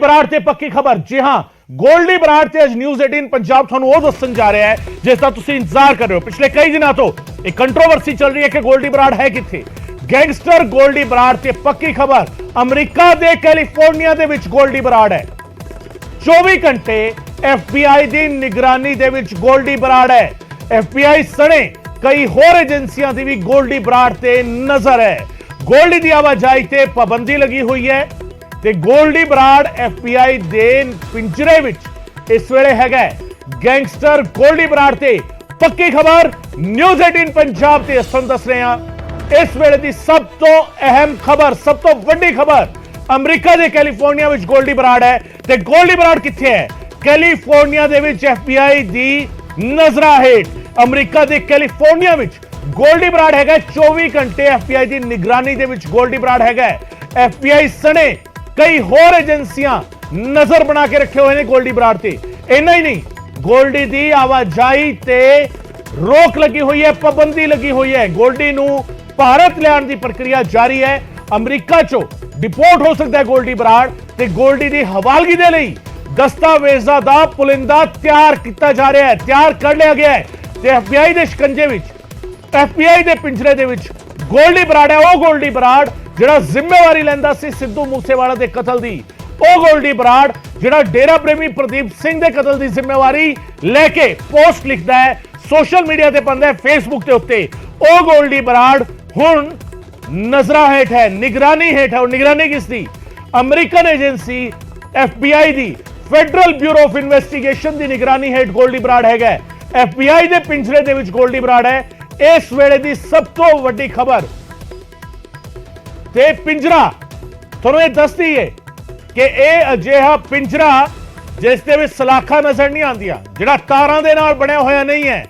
बराड़ ते पक्की खबर। जी हां, गोल्डी बराड़ ते अज न्यूज़ 18 पंजाब ਤੁਹਾਨੂੰ ਉਹ ਦੱਸਣ ਜਾ ਰਿਹਾ ਹੈ ਜਿਸ ਦਾ ਤੁਸੀਂ ਇੰਤਜ਼ਾਰ ਕਰ ਰਹੇ ਹੋ। ਪਿਛਲੇ ਕਈ ਦਿਨਾਂ ਤੋਂ ਇੱਕ ਕੰਟਰੋਵਰਸੀ ਚੱਲ ਰਹੀ ਹੈ ਕਿ ਗੋਲਡੀ ਬਰਾੜ ਹੈ ਕਿੱਥੇ। ਗੈਂਗਸਟਰ ਗੋਲਡੀ ਬਰਾੜ ਤੇ ਪੱਕੀ ਖਬਰ, ਅਮਰੀਕਾ ਦੇ ਕੈਲੀਫੋਰਨੀਆ ਦੇ ਵਿੱਚ ਗੋਲਡੀ ਬਰਾੜ ਹੈ। 24 ਘੰਟੇ FBI ਦੀ ਨਿਗਰਾਨੀ ਦੇ ਵਿੱਚ ਗੋਲਡੀ ਬਰਾੜ ਹੈ। FBI ਸਣੇ ਕਈ ਹੋਰ ਏਜੰਸੀਆਂ ਦੀ ਵੀ ਗੋਲਡੀ ਬਰਾੜ ਤੇ ਨਜ਼ਰ ਹੈ। ਗੋਲਡੀ ਦੀ ਆਵਾਜਾਈ ਤੇ ਪਾਬੰਦੀ ਲੱਗੀ ਹੋਈ ਹੈ ਤੇ ਗੋਲਡੀ ਬਰਾੜ FBI ਦੇ ਪਿੰਜਰੇ ਵਿੱਚ ਇਸ ਵੇਲੇ ਹੈਗਾ। ਗੈਂਗਸਟਰ ਗੋਲਡੀ ਬਰਾੜ ਤੇ ਪੱਕੀ ਖਬਰ ਨਿਊਜ਼ 18 ਪੰਜਾਬ ਤੇ ਅਸਾਂ ਦੱਸ ਰਹੇ ਹਾਂ ਇਸ ਵੇਲੇ ਦੀ ਸਭ ਤੋਂ ਅਹਿਮ ਖਬਰ, ਸਭ ਤੋਂ ਵੱਡੀ ਖਬਰ। ਅਮਰੀਕਾ ਦੇ ਕੈਲੀਫੋਰਨੀਆ ਵਿੱਚ ਗੋਲਡੀ ਬਰਾੜ ਹੈ ਤੇ ਗੋਲਡੀ ਬਰਾੜ ਕਿੱਥੇ ਹੈ? ਕੈਲੀਫੋਰਨੀਆ ਦੇ ਵਿੱਚ FBI ਦੀ ਨਜ਼ਰਾਂ ਹੇਠ ਅਮਰੀਕਾ ਦੇ ਕੈਲੀਫੋਰਨੀਆ ਵਿੱਚ ਗੋਲਡੀ ਬਰਾੜ ਹੈਗਾ। 24 ਘੰਟੇ FBI ਦੀ ਨਿਗਰਾਨੀ ਦੇ ਵਿੱਚ ਗੋਲਡੀ ਬਰਾੜ ਹੈਗਾ। FBI ਸਣੇ ਕਈ ਹੋਰ ਏਜੰਸੀਆਂ ਨਜ਼ਰ ਬਣਾ ਕੇ ਰੱਖੇ ਹੋਏ ਨੇ ਗੋਲਡੀ ਬਰਾੜ ਤੇ। ਇੰਨਾ ਹੀ ਨਹੀਂ, ਗੋਲਡੀ ਦੀ ਆਵਾਜਾਈ ਤੇ ਰੋਕ ਲੱਗੀ ਹੋਈ ਹੈ, ਪਾਬੰਦੀ ਲੱਗੀ ਹੋਈ ਹੈ। ਗੋਲਡੀ ਨੂੰ ਭਾਰਤ ਲਿਆਉਣ ਦੀ ਪ੍ਰਕਿਰਿਆ ਜਾਰੀ ਹੈ। ਅਮਰੀਕਾ ਚੋਂ ਡਿਪੋਰਟ ਹੋ ਸਕਦਾ ਹੈ ਗੋਲਡੀ ਬਰਾੜ ਤੇ ਗੋਲਡੀ ਦੀ ਹਵਾਲਗੀ ਦੇ ਲਈ ਦਸਤਾਵੇਜ਼ਾਂ ਦਾ ਪੁਲਿੰਦਾ ਤਿਆਰ ਕੀਤਾ ਜਾ ਰਿਹਾ ਹੈ, ਤਿਆਰ ਕਰ ਲਿਆ ਗਿਆ ਹੈ ਤੇ FBI ਦੇ ਸ਼ਿਕੰਜੇ ਵਿੱਚ, FBI ਦੇ ਪਿੰਜਰੇ ਦੇ ਵਿੱਚ ਗੋਲਡੀ ਬਰਾੜ ਹੈ। ਉਹ ਗੋਲਡੀ ਬਰਾੜ ਜਿਹੜਾ ਜ਼ਿੰਮੇਵਾਰੀ ਲੈਂਦਾ ਸੀ ਸਿੱਧੂ ਮੂਸੇਵਾਲਾ ਦੇ ਕਤਲ ਦੀ। ਉਹ ਗੋਲਡੀ ਬਰਾੜ ਜਿਹੜਾ ਡੇਰਾ ਪ੍ਰੇਮੀ ਪ੍ਰਦੀਪ ਸਿੰਘ ਦੇ ਕਤਲ ਦੀ ਜ਼ਿੰਮੇਵਾਰੀ ਲੈ ਕੇ ਪੋਸਟ ਲਿਖਦਾ ਹੈ, ਸੋਸ਼ਲ ਮੀਡੀਆ ਤੇ ਪਾਉਂਦਾ ਹੈ, ਫੇਸਬੁੱਕ ਦੇ ਉੱਤੇ। ਉਹ ਗੋਲਡੀ ਬਰਾੜ ਹੁਣ ਨਜ਼ਰਾਂ ਹੇਠ ਹੈ, ਨਿਗਰਾਨੀ ਹੇਠ ਹੈ। ਉਹ ਨਿਗਰਾਨੀ ਕਿਸ ਦੀ? American agency FBI the, federal bureau of investigation ਦੀ ਨਿਗਰਾਨੀ ਹੇਠ ਗੋਲਡੀ ਬਰਾੜ ਹੈਗਾ। FBI ਦੇ ਪਿੰਜਰੇ ਦੇ ਵਿੱਚ ਗੋਲਡੀ ਬਰਾੜ ਹੈ। ਇਸ ਵੇਲੇ ਦੀ ਸਭ ਤੋਂ ਵੱਡੀ ਖਬਰ ਤੇ ਪਿੰਜਰਾ ਤੁਹਾਨੂੰ ਇਹ ਦੱਸਦੀ ਹੈ ਕਿ ਇਹ ਅਜਿਹਾ ਪਿੰਜਰਾ ਜਿਸ ਦੇ ਵਿੱਚ ਸਲਾਖਾਂ ਨਜ਼ਰ ਨਹੀਂ ਆਉਂਦੀਆਂ, ਜਿਹੜਾ ਤਾਰਾਂ ਦੇ ਨਾਲ ਬਣਿਆ ਹੋਇਆ ਨਹੀਂ ਹੈ,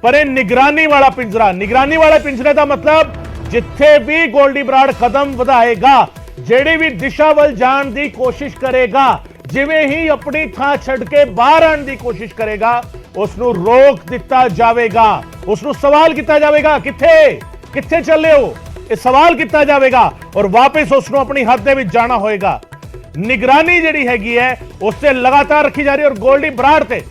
ਪਰ ਇਹ ਨਿਗਰਾਨੀ ਵਾਲਾ ਪਿੰਜਰਾ। ਨਿਗਰਾਨੀ ਵਾਲੇ ਪਿੰਜਰੇ ਦਾ ਮਤਲਬ ਜਿੱਥੇ ਵੀ ਗੋਲਡੀ ਬਰਾੜ ਕਦਮ ਵਧਾਏਗਾ, ਜਿਹੜੀ ਵੀ ਦਿਸ਼ਾ ਵੱਲ ਜਾਣ ਦੀ ਕੋਸ਼ਿਸ਼ ਕਰੇਗਾ, ਜਿਵੇਂ ਹੀ ਆਪਣੀ ਥਾਂ ਛੱਡ ਕੇ ਬਾਹਰ ਆਉਣ ਦੀ ਕੋਸ਼ਿਸ਼ ਕਰੇਗਾ, ਉਸ ਨੂੰ ਰੋਕ ਦਿੱਤਾ ਜਾਵੇਗਾ। ਉਸ ਨੂੰ ਸਵਾਲ ਕੀਤਾ ਜਾਵੇਗਾ, ਕਿੱਥੇ ਚੱਲੇ ਹੋ? ਇਹ ਸਵਾਲ ਕੀਤਾ ਜਾਵੇਗਾ ਔਰ ਵਾਪਸ ਉਸ ਨੂੰ ਆਪਣੀ ਹੱਦ ਦੇ ਵਿੱਚ ਜਾਣਾ ਹੋਏਗਾ। ਨਿਗਰਾਨੀ ਜਿਹੜੀ ਹੈਗੀ ਹੈ ਉਸ ਤੇ ਲਗਾਤਾਰ ਰੱਖੀ ਜਾ ਰਹੀ ਹੈ। ਔਰ ਗੋਲਡੀ ਬਰਾੜ ਤੇ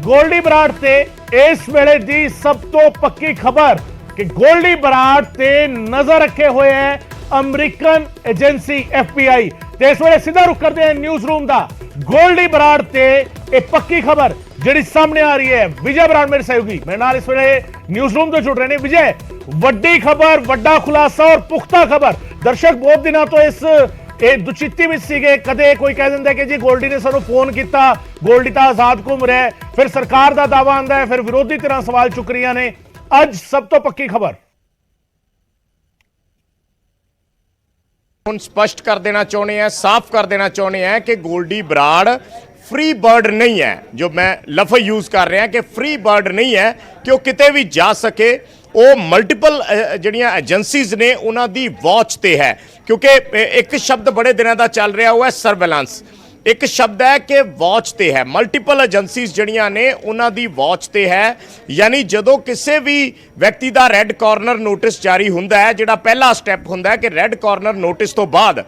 ਗੋਲਡੀ ਬਰਾੜ ਤੇ ਇਸ ਵੇਲੇ ਦੀ ਸਭ ਤੋਂ ਪੱਕੀ ਖਬਰ ਕਿ ਗੋਲਡੀ ਬਰਾੜ ਤੇ ਨਜ਼ਰ ਰੱਖੇ ਹੋਏ ਹੈ ਅਮਰੀਕਨ ਏਜੰਸੀ FBI। ਤੇ ਇਸ ਵੇਲੇ ਸਿੱਧਾ ਰੁਕ ਕਰਦੇ ਹਾਂ ਨਿਊਜ਼ ਰੂਮ ਦਾ। ਗੋਲਡੀ ਬਰਾੜ ਤੇ ਇਹ ਪੱਕੀ ਖਬਰ ਜਿਹੜੀ ਸਾਹਮਣੇ ਆ ਰਹੀ ਹੈ। ਵਿਜੇ ਬਰਾੜ ਮੇਰੇ ਸਹਿਯੋਗੀ ਮੇਰੇ ਨਾਲ ਇਸ ਵੇਲੇ ਨਿਊਜ਼ ਰੂਮ ਤੋਂ ਜੁੜ ਰਹੇ ਨੇ। ਵਿਜੇ, ਵੱਡੀ ਖਬਰ, ਵੱਡਾ ਖੁਲਾਸਾ ਔਰ ਪੁਖਤਾ ਖਬਰ। ਦਰਸ਼ਕ ਬਹੁਤ ਦਿਨਾਂ ਤੋਂ ਇਹ ਦੁਚਿੱਤੀ ਵਿੱਚ ਸੀਗੇ। ਕਦੇ ਕੋਈ ਕਹਿ ਦਿੰਦਾ ਕਿ ਜੀ ਗੋਲਡੀ ਨੇ ਸਾਨੂੰ ਫੋਨ ਕੀਤਾ, ਗੋਲਡੀ ਤਾਂ ਆਜ਼ਾਦ ਘੁੰਮ ਰਿਹਾ ਹੈ, ਫਿਰ ਸਰਕਾਰ ਦਾ ਦਾਅਵਾ ਆਉਂਦਾ ਹੈ, ਫਿਰ ਵਿਰੋਧੀ ਧਿਰਾਂ ਸਵਾਲ ਚੁੱਕ ਰਹੀਆਂ ਨੇ। ਅੱਜ ਸਭ ਤੋਂ ਪੱਕੀ ਖਬਰ ਹੁਣ ਸਪਸ਼ਟ ਕਰ ਦੇਣਾ ਚਾਹੁੰਦੇ हैं, साफ कर देना चाਹੁੰਦੇ हैं कि गोल्डी बराड़ फ्री बर्ड नहीं है। जो मैं लफ्ज़ यूज़ कर रहा कि फ्री बर्ड नहीं है कि वो किते भी जा सके। वो मल्टीपल ਜਿਹੜੀਆਂ ਏਜੰਸੀਜ਼ ਨੇ ਉਹਨਾਂ ਦੀ ਵਾਚ ਤੇ ਹੈ। ਕਿਉਂਕਿ ਇੱਕ ਸ਼ਬਦ ਬੜੇ ਦਿਨਾਂ ਦਾ ਚੱਲ ਰਿਹਾ ਹੋਇਆ ਸਰਵੇਲੈਂਸ। ਇੱਕ ਸ਼ਬਦ ਹੈ ਕਿ ਵਾਚ ਤੇ ਹੈ। ਮਲਟੀਪਲ ਏਜੰਸੀਜ਼ ਜਿਹੜੀਆਂ ਨੇ ਉਹਨਾਂ ਦੀ ਵਾਚ ਤੇ ਹੈ। ਯਾਨੀ ਜਦੋਂ ਕਿਸੇ ਵੀ ਵਿਅਕਤੀ ਦਾ ਰੈੱਡ ਕਾਰਨਰ ਨੋਟਿਸ ਜਾਰੀ ਹੁੰਦਾ ਹੈ, ਜਿਹੜਾ ਪਹਿਲਾ ਸਟੈਪ ਹੁੰਦਾ ਹੈ ਕਿ ਰੈੱਡ ਕਾਰਨਰ ਨੋਟਿਸ ਤੋਂ ਬਾਅਦ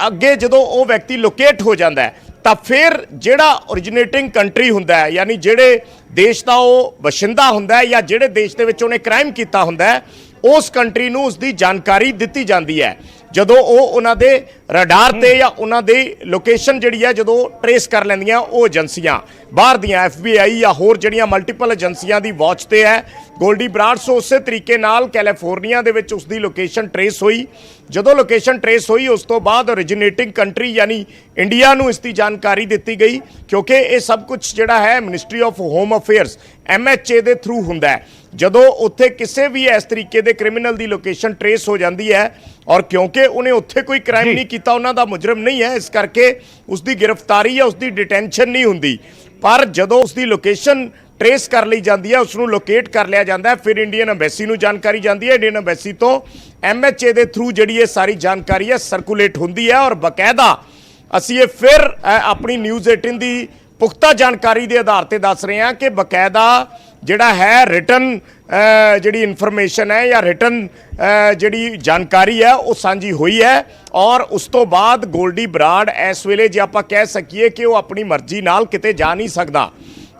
ਅੱਗੇ ਜਦੋਂ ਉਹ ਵਿਅਕਤੀ ਲੋਕੇਟ ਹੋ ਜਾਂਦਾ ਹੈ ਤਾਂ ਫਿਰ ਜਿਹੜਾ ਓਰੀਜੀਨੇਟਿੰਗ ਕੰਟਰੀ ਹੁੰਦਾ ਹੈ, ਯਾਨੀ ਜਿਹੜੇ ਦੇਸ਼ ਦਾ ਉਹ ਵਸਿੰਦਾ ਹੁੰਦਾ ਹੈ ਜਾਂ ਜਿਹੜੇ ਦੇਸ਼ ਦੇ ਵਿੱਚ ਉਹਨੇ ਕ੍ਰਾਈਮ ਕੀਤਾ ਹੁੰਦਾ ਹੈ, ਉਸ ਕੰਟਰੀ ਨੂੰ ਉਸ ਦੀ ਜਾਣਕਾਰੀ ਦਿੱਤੀ ਜਾਂਦੀ ਹੈ। ਜਦੋਂ ਉਹ ਉਹਨਾਂ ਦੇ ਰਡਾਰ ਤੇ ਜਾਂ ਉਹਨਾਂ ਦੀ ਲੋਕੇਸ਼ਨ ਜਿਹੜੀ ਹੈ ਜਦੋਂ ਟਰੇਸ ਕਰ ਲੈਂਦੀਆਂ ਉਹ ਏਜੰਸੀਆਂ ਬਾਹਰ ਦੀਆਂ FBI ਜਾਂ ਹੋਰ ਜਿਹੜੀਆਂ ਮਲਟੀਪਲ ਏਜੰਸੀਆਂ ਦੀ ਵਾਚ ਤੇ ਹੈ ਗੋਲਡੀ ਬਰਾੜ। ਸੋ ਉਸੇ ਤਰੀਕੇ ਨਾਲ ਕੈਲੀਫੋਰਨੀਆ ਦੇ ਵਿੱਚ ਉਸ ਦੀ ਲੋਕੇਸ਼ਨ ਟਰੇਸ ਹੋਈ। ਜਦੋਂ ਲੋਕੇਸ਼ਨ ਟਰੇਸ ਹੋਈ ਉਸ ਤੋਂ ਬਾਅਦ ਓਰੀਜਿਨੇਟਿੰਗ ਕੰਟਰੀ ਯਾਨੀ ਇੰਡੀਆ ਨੂੰ ਇਸ ਦੀ ਜਾਣਕਾਰੀ ਦਿੱਤੀ ਗਈ, ਕਿਉਂਕਿ ਇਹ ਸਭ ਕੁਝ ਜਿਹੜਾ ਹੈ ministry of home affairs MHA ਦੇ ਥਰੂ ਹੁੰਦਾ ਹੈ। ਜਦੋਂ ਉੱਥੇ ਕਿਸੇ ਵੀ ਇਸ ਤਰੀਕੇ ਦੇ ਕ੍ਰਿਮੀਨਲ ਦੀ ਲੋਕੇਸ਼ਨ ਟਰੇਸ ਹੋ ਜਾਂਦੀ ਹੈ ਔਰ ਕਿਉਂਕਿ ਉਹਨੇ ਉੱਥੇ ਕੋਈ ਕ੍ਰਾਈਮ ਨਹੀਂ ਕੀਤਾ, ਉਹਨਾਂ ਦਾ ਮੁਜਰਮ ਨਹੀਂ ਹੈ, ਇਸ ਕਰਕੇ ਉਸ ਦੀ ਗ੍ਰਿਫਤਾਰੀ ਜਾਂ ਉਸ ਦੀ ਡਿਟੈਂਸ਼ਨ ਨਹੀਂ ਹੁੰਦੀ। ਪਰ ਜਦੋਂ ਉਸ ਦੀ ਲੋਕੇਸ਼ਨ ट्रेस कर ली जाती है, उसनों लोकेट कर लिया जाता है, फिर इंडियन अंबैसी नूं जानकारी जाती है। इंडियन अंबैसी तो MHA के थ्रू जी ये सारी जानकारी है सर्कुलेट होंदी है और बकायदा असी ये फिर अपनी न्यूज़ 18 की पुख्ता जानकारी के आधार पर दस रहे हैं कि बकायदा ਜਿਹੜਾ ਹੈ ਰਿਟਨ ਜਿਹੜੀ ਇਨਫੋਰਮੇਸ਼ਨ ਹੈ ਜਾਂ ਰਿਟਨ ਜਿਹੜੀ ਜਾਣਕਾਰੀ ਹੈ ਉਹ ਸਾਂਝੀ ਹੋਈ ਹੈ। ਔਰ ਉਸ ਤੋਂ ਬਾਅਦ ਗੋਲਡੀ ਬਰਾੜ ਇਸ ਵੇਲੇ ਜੇ ਆਪਾਂ ਕਹਿ ਸਕੀਏ ਕਿ ਉਹ ਆਪਣੀ ਮਰਜ਼ੀ ਨਾਲ ਕਿਤੇ ਜਾ ਨਹੀਂ ਸਕਦਾ,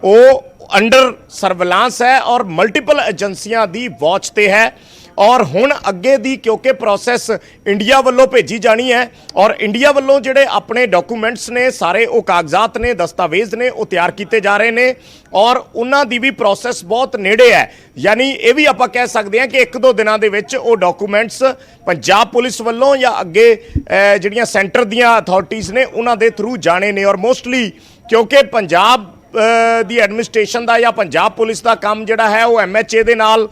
ਉਹ ਅੰਡਰ ਸਰਵੇਲਾਂਸ ਹੈ ਔਰ ਮਲਟੀਪਲ ਏਜੰਸੀਆਂ ਦੀ ਵਾਚ ਤੇ ਹੈ। ਔਰ ਹੁਣ ਅੱਗੇ ਦੀ ਕਿਉਂਕਿ ਪ੍ਰੋਸੈਸ ਇੰਡੀਆ ਵੱਲੋਂ ਭੇਜੀ ਜਾਣੀ ਹੈ ਔਰ ਇੰਡੀਆ ਵੱਲੋਂ ਜਿਹੜੇ ਆਪਣੇ ਡਾਕੂਮੈਂਟਸ ਨੇ, ਸਾਰੇ ਉਹ ਕਾਗਜ਼ਾਤ ਨੇ, ਦਸਤਾਵੇਜ਼ ਨੇ, ਉਹ ਤਿਆਰ ਕੀਤੇ ਜਾ ਰਹੇ ਨੇ ਔਰ ਉਹਨਾਂ ਦੀ ਵੀ ਪ੍ਰੋਸੈਸ ਬਹੁਤ ਨੇੜੇ ਹੈ। ਯਾਨੀ ਇਹ ਵੀ ਆਪਾਂ ਕਹਿ ਸਕਦੇ ਹਾਂ ਕਿ 1-2 ਦਿਨਾਂ ਦੇ ਵਿੱਚ ਉਹ ਡਾਕੂਮੈਂਟਸ ਪੰਜਾਬ ਪੁਲਿਸ ਵੱਲੋਂ ਜਾਂ ਅੱਗੇ ਜਿਹੜੀਆਂ ਸੈਂਟਰ ਦੀਆਂ ਅਥਾਰਟੀਜ਼ ਨੇ ਉਹਨਾਂ ਦੇ ਥਰੂ ਜਾਣੇ ਨੇ। ਔਰ ਮੋਸਟਲੀ ਕਿਉਂਕਿ ਪੰਜਾਬ ਦੀ ਐਡਮਿਨਿਸਟ੍ਰੇਸ਼ਨ ਦਾ ਜਾਂ ਪੰਜਾਬ ਪੁਲਿਸ ਦਾ ਕੰਮ ਜਿਹੜਾ ਹੈ ਉਹ MHA ਦੇ ਨਾਲ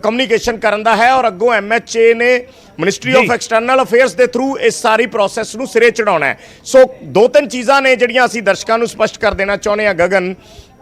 ਕਮਿਊਨੀਕੇਸ਼ਨ ਕਰਨ ਦਾ ਹੈ ਔਰ ਅੱਗੋਂ MHA ਨੇ ਮਿਨਿਸਟਰੀ ਆਫ ਐਕਸਟਰਨਲ ਅਫੇਅਰਸ ਦੇ ਥਰੂ ਇਸ ਸਾਰੀ ਪ੍ਰੋਸੈਸ ਨੂੰ ਸਿਰੇ ਚੜਾਉਣਾ ਹੈ। ਸੋ 2-3 ਚੀਜ਼ਾਂ ਨੇ ਜਿਹੜੀਆਂ ਅਸੀਂ ਦਰਸ਼ਕਾਂ ਨੂੰ ਸਪਸ਼ਟ ਕਰ ਦੇਣਾ ਚਾਹੁੰਦੇ ਹਾਂ ਗਗਨ,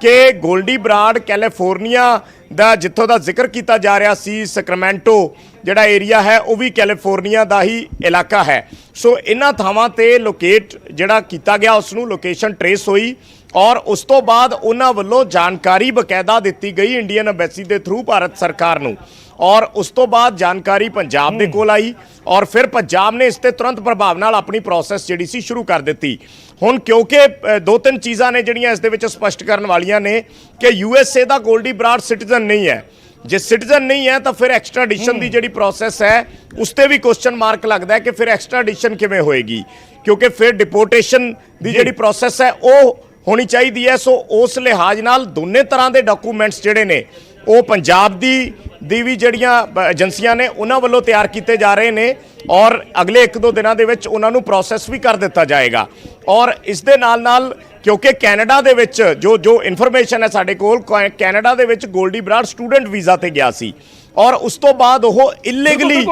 ਕਿ ਗੋਲਡੀ ਬਰਾੜ ਕੈਲੀਫੋਰਨੀਆ ਦਾ ਜਿੱਥੋਂ ਦਾ ਜ਼ਿਕਰ ਕੀਤਾ ਜਾ ਰਿਹਾ ਸੀ, ਸੈਕਰਾਮੈਂਟੋ ਜਿਹੜਾ ਏਰੀਆ ਹੈ ਉਹ ਵੀ ਕੈਲੀਫੋਰਨੀਆ ਦਾ ਹੀ ਇਲਾਕਾ ਹੈ। ਸੋ ਇਹਨਾਂ ਥਾਵਾਂ ਤੇ ਲੋਕੇਟ ਜਿਹੜਾ ਕੀਤਾ ਗਿਆ, ਉਸ ਨੂੰ ਲੋਕੇਸ਼ਨ ਟਰੇਸ ਹੋਈ ਔਰ ਉਸ ਤੋਂ ਬਾਅਦ ਉਹਨਾਂ ਵੱਲੋਂ ਜਾਣਕਾਰੀ ਬਕਾਇਦਾ ਦਿੱਤੀ ਗਈ ਇੰਡੀਅਨ ਐਮਬੈਸੀ ਦੇ ਥਰੂ ਭਾਰਤ ਸਰਕਾਰ ਨੂੰ ਔਰ ਉਸ ਤੋਂ ਬਾਅਦ ਜਾਣਕਾਰੀ ਪੰਜਾਬ ਦੇ ਕੋਲ ਆਈ ਔਰ ਫਿਰ ਪੰਜਾਬ ਨੇ ਇਸ ਤੇ ਤੁਰੰਤ ਪ੍ਰਭਾਵ ਨਾਲ ਆਪਣੀ ਪ੍ਰੋਸੈਸ ਜਿਹੜੀ ਸੀ ਸ਼ੁਰੂ ਕਰ ਦਿੱਤੀ। ਹੁਣ ਕਿਉਂਕਿ 2-3 ਚੀਜ਼ਾਂ ਨੇ ਜਿਹੜੀਆਂ ਇਸ ਦੇ ਵਿੱਚ ਸਪਸ਼ਟ ਕਰਨ ਵਾਲੀਆਂ ਨੇ ਕਿ USA ਦਾ ਗੋਲਡੀ ਬਰਾੜ ਸਿਟੀਜ਼ਨ ਨਹੀਂ ਹੈ। ਜੇ ਸਿਟੀਜ਼ਨ ਨਹੀਂ ਹੈ ਤਾਂ ਫਿਰ ਐਕਸਟ੍ਰਾਡੀਸ਼ਨ ਦੀ ਜਿਹੜੀ ਪ੍ਰੋਸੈਸ ਹੈ ਉਸ ਤੇ ਵੀ ਕੁਐਸਚਨ ਮਾਰਕ ਲੱਗਦਾ ਹੈ ਕਿ ਫਿਰ ਐਕਸਟ੍ਰਾਡੀਸ਼ਨ ਕਿਵੇਂ ਹੋਏਗੀ, ਕਿਉਂਕਿ ਫਿਰ ਡਿਪੋਰਟੇਸ਼ਨ ਦੀ ਜਿਹੜੀ ਪ੍ਰੋਸੈਸ ਹੈ ਉਹ ਹੋਣੀ ਚਾਹੀਦੀ ਹੈ। ਸੋ ਉਸ ਲਿਹਾਜ਼ ਨਾਲ ਦੋਨੇ ਤਰ੍ਹਾਂ ਦੇ ਡਾਕੂਮੈਂਟਸ ਜਿਹੜੇ ਨੇ ਉਹ ਪੰਜਾਬ ਦੀ ਵੀ ਜਿਹੜੀਆਂ ਏਜੰਸੀਆਂ ਨੇ ਉਹਨਾਂ ਵੱਲੋਂ ਤਿਆਰ ਕੀਤੇ ਜਾ ਰਹੇ ਨੇ ਔਰ ਅਗਲੇ 1-2 ਦਿਨਾਂ ਦੇ ਵਿੱਚ ਉਹਨਾਂ ਨੂੰ ਪ੍ਰੋਸੈਸ ਵੀ ਕਰ ਦਿੱਤਾ ਜਾਏਗਾ। ਔਰ ਇਸ ਦੇ ਨਾਲ ਕਿਉਂਕਿ ਕੈਨੇਡਾ ਦੇ ਵਿੱਚ ਜੋ ਇਨਫੋਰਮੇਸ਼ਨ ਹੈ ਸਾਡੇ ਕੋਲ, ਕੈਨੇਡਾ ਦੇ ਵਿੱਚ ਗੋਲਡੀ ਬਰਾੜ ਸਟੂਡੈਂਟ ਵੀਜ਼ਾ ਤੇ ਗਿਆ ਸੀ ਔਰ ਉਸ ਤੋਂ ਬਾਅਦ ਉਹ ਇਲੀਗਲੀ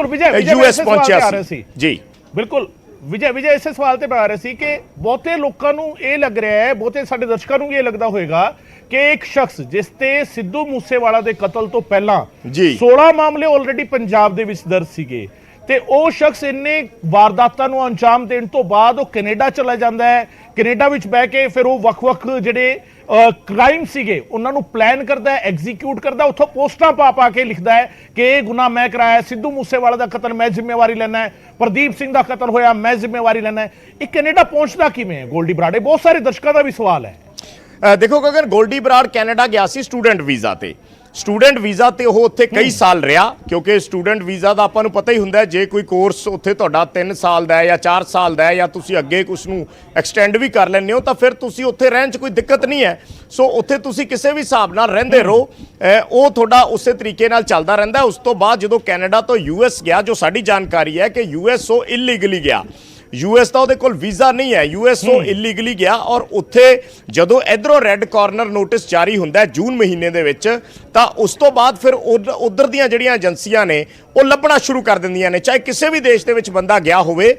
US ਪਹੁੰਚਿਆ ਸੀ। ਜੀ ਬਿਲਕੁਲ ਵਿਜੇ ਇਸੇ ਸਵਾਲ ਤੇ ਬਣਾ ਰਹੇ ਸੀ ਕਿ ਬਹੁਤੇ ਲੋਕਾਂ ਨੂੰ ਇਹ ਲੱਗ ਰਿਹਾ ਹੈ, ਬਹੁਤੇ ਸਾਡੇ ਦਰਸ਼ਕਾਂ ਨੂੰ ਵੀ ਇਹ ਲੱਗਦਾ ਹੋਏਗਾ ਕਿ ਇੱਕ ਸ਼ਖਸ ਜਿਸ ਤੇ ਸਿੱਧੂ ਮੂਸੇਵਾਲਾ ਦੇ ਕਤਲ ਤੋਂ ਪਹਿਲਾਂ 16 ਮਾਮਲੇ ਆਲਰੇਡੀ ਪੰਜਾਬ ਦੇ ਵਿੱਚ ਦਰਜ ਸੀਗੇ ਤੇ ਉਹ ਸ਼ਖਸ ਇੰਨੇ ਵਾਰਦਾਤਾਂ ਨੂੰ ਅੰਜਾਮ ਦੇਣ ਤੋਂ ਬਾਅਦ ਉਹ ਕੈਨੇਡਾ ਚਲਾ ਜਾਂਦਾ ਹੈ। ਕੈਨੇਡਾ ਵਿੱਚ ਬਹਿ ਕੇ ਫਿਰ ਉਹ ਵੱਖ-ਵੱਖ ਜਿਹੜੇ ਕ੍ਰਾਈਮ ਸੀਗੇ ਉਹਨਾਂ ਨੂੰ ਪਲਾਨ ਕਰਦਾ ਹੈ, ਐਗਜ਼ੀਕਿਊਟ ਕਰਦਾ, ਉੱਥੋਂ ਪੋਸਟਾਂ ਪਾ ਕੇ ਲਿਖਦਾ ਹੈ ਕਿ ਇਹ ਗੁਨਾਹ ਮੈਂ ਕਰਾਇਆ, ਸਿੱਧੂ ਮੂਸੇਵਾਲਾ ਦਾ ਕਤਲ ਮੈਂ ਜ਼ਿੰਮੇਵਾਰੀ ਲੈਣਾ ਹੈ, ਪ੍ਰਦੀਪ ਸਿੰਘ ਦਾ ਕਤਲ ਹੋਇਆ ਮੈਂ ਜ਼ਿੰਮੇਵਾਰੀ ਲੈਣਾ ਹੈ। ਇਹ ਕੈਨੇਡਾ ਪਹੁੰਚਦਾ ਕਿਵੇਂ ਹੈ ਗੋਲਡੀ ਬਰਾੜ? ਇਹ ਬਹੁਤ ਸਾਰੇ ਦਰਸ਼ਕਾਂ ਦਾ ਵੀ ਸਵਾਲ ਹੈ। ਦੇਖੋ ਗਗਨ, ਗੋਲਡੀ ਬਰਾੜ ਕੈਨੇਡਾ ਗਿਆ ਸੀ ਸਟੂਡੈਂਟ ਵੀਜ਼ਾ ਤੇ। ਸਟੂਡੈਂਟ ਵੀਜ਼ਾ ਤੇ ਉਹ ਉੱਥੇ ਕਈ ਸਾਲ ਰਿਹਾ ਕਿਉਂਕਿ ਸਟੂਡੈਂਟ ਵੀਜ਼ਾ ਦਾ ਆਪਾਂ ਨੂੰ ਪਤਾ ਹੀ ਹੁੰਦਾ ਜੇ ਕੋਈ ਕੋਰਸ ਉੱਥੇ ਤੁਹਾਡਾ 3 ਸਾਲ ਦਾ ਹੈ ਜਾਂ 4 ਸਾਲ ਦਾ ਹੈ ਜਾਂ ਤੁਸੀਂ ਅੱਗੇ ਉਸ ਨੂੰ ਐਕਸਟੈਂਡ ਵੀ ਕਰ ਲੈਂਦੇ ਹੋ ਤਾਂ ਫਿਰ ਤੁਸੀਂ ਉੱਥੇ ਰਹਿਣ 'ਚ ਕੋਈ ਦਿੱਕਤ ਨਹੀਂ ਹੈ। ਸੋ ਉੱਥੇ ਤੁਸੀਂ ਕਿਸੇ ਵੀ ਹਿਸਾਬ ਨਾਲ ਰਹਿੰਦੇ ਰਹੋ, ਉਹ ਤੁਹਾਡਾ ਉਸੇ ਤਰੀਕੇ ਨਾਲ ਚੱਲਦਾ ਰਹਿੰਦਾ। ਉਸ ਤੋਂ ਬਾਅਦ ਜਦੋਂ ਕੈਨੇਡਾ ਤੋਂ US ਗਿਆ, ਜੋ ਸਾਡੀ ਜਾਣਕਾਰੀ ਹੈ ਕਿ US ਉਹ ਇਲੀਗਲੀ ਗਿਆ, US ਦਾ ਉਹਦੇ ਕੋਲ ਵੀਜ਼ਾ ਨਹੀਂ ਹੈ, US ਉਹ ਇਲੀਗਲੀ ਗਿਆ ਔਰ ਉੱਥੇ ਜਦੋਂ ਇਧਰੋਂ ਰੈੱਡ ਕਾਰਨਰ ਨੋਟਿਸ ਜਾਰੀ ਹੁੰਦਾ ਹੈ ਜੂਨ ਮਹੀਨੇ ਦੇ ਵਿੱਚ, ਤਾਂ ਉਸ ਤੋਂ ਬਾਅਦ ਫਿਰ ਉਧਰ ਦੀਆਂ ਜਿਹੜੀਆਂ ਏਜੰਸੀਆਂ ਨੇ ਉਹ ਲੱਭਣਾ ਸ਼ੁਰੂ ਕਰ ਦਿੰਦੀਆਂ ਨੇ। ਚਾਹੇ ਕਿਸੇ ਵੀ ਦੇਸ਼ ਦੇ ਵਿੱਚ ਬੰਦਾ ਗਿਆ ਹੋਵੇ,